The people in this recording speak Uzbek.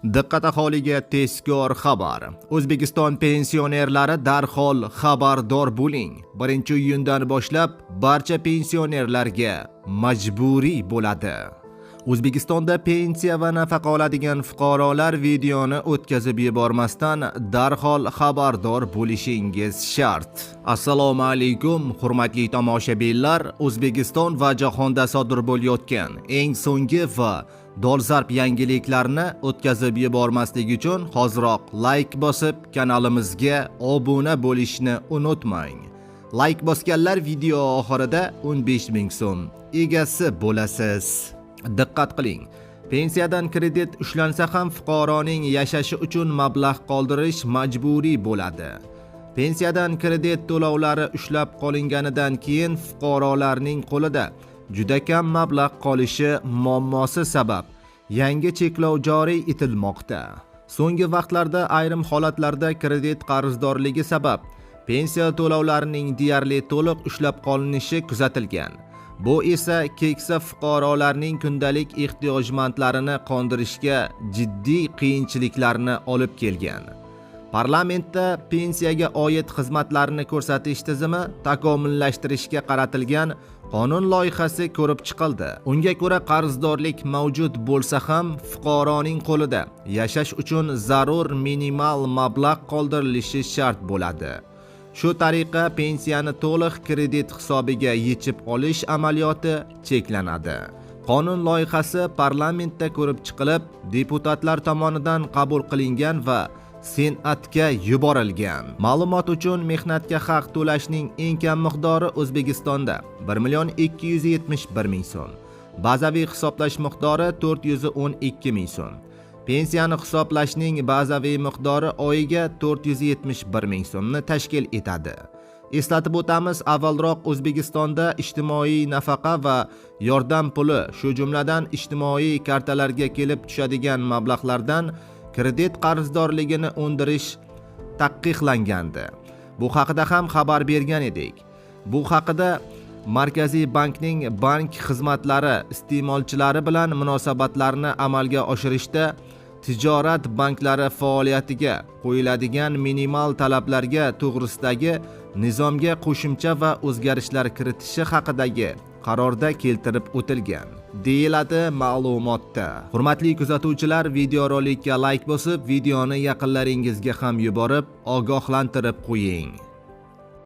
Diqqat aholiga tezkor xabar. O'zbekiston pensionerlari darhol xabardor bo'ling. 1-iyundan boshlab barcha pensionerlarga majburiy bo'ladi. O'zbekistonda pensiya va nafaqa oladigan fuqarolar videoni o'tkazib yubormasdan darhol xabardor bo'lishingiz shart. Assalomu alaykum, hurmatli tomoshabinlar. O'zbekiston va jahonda sodir bo'layotgan eng so'nggi va dolzarb yangiliklarni o'tkazib yubormaslik uchun hoziroq like bosib, kanalimizga obuna bo'lishni unutmang. Like bosganlar video oxirida 15 ming so'm egasi bo'lasiz. Diqqat qiling. Pensiyadan kredit ushlansa ham fuqaroning yashashi uchun mablag' qoldirish majburiy bo'ladi. Pensiyadan kredit to'lovlari ushlab qolinganidan keyin fuqarolarning qo'lida juda kam mablag' qolishi muammosi sabab yangi cheklov joriy etilmoqda. So'nggi vaqtlarda ayrim holatlarda kredit qarzdorligi sabab pensiya to'lovlarining deyarli to'liq ushlab qolinishi kuzatilgan. Bu esa keksa fuqarolarning kundalik ehtiyojmandlarini qondirishga jiddiy qiyinchiliklarni olib kelgan. Parlamentda pensiyaga oid xizmatlarni ko'rsatish tizimi takomillashtirishga qaratilgan qonun loyihasi ko'rib chiqildi. Unga ko'ra qarzdorlik mavjud bo'lsa ham fuqaroning qo'lida yashash uchun zarur minimal mablag' qoldirilishi shart bo'ladi. Shu tariqa pensiyani to'liq kredit hisobiga yechib olish amaliyoti cheklanadi. Qonun loyihasi parlamentda ko'rib chiqilib, deputatlar tomonidan qabul qilingan va Senatga yuborilgan. Ma'lumot uchun mehnatga haq to'lashning eng kam miqdori O'zbekistonda 1,271 ming so'm. Bazaviy hisoblash miqdori 412 ming so'm. Pensiyani hisoblashning bazaviy miqdori oyiga 471 ming so'mni tashkil etadi. Eslatib o'tamiz, avvalroq O'zbekistonda ijtimoiy nafaqa va yordam puli, shu jumladan ijtimoiy kartalarga kelib tushadigan mablag'lardan kredit qarzdorligini undirish taqiqlangandi. Bu haqida ham xabar bergan edik. Bu haqida Markaziy bankning bank xizmatlari iste'molchilari bilan munosabatlarni amalga oshirishda tijorat banklari faoliyatiga qo'yiladigan minimal talablarga to'g'risidagi nizomga qo'shimcha va o'zgarishlar kiritishi haqidagi qarorda keltirib o'tilgan, deyiladi ma'lumotda. Hurmatli kuzatuvchilar, videorolikka like bosib, videoni yaqinlaringizga ham yuborib, ogohlantirib qo'ying.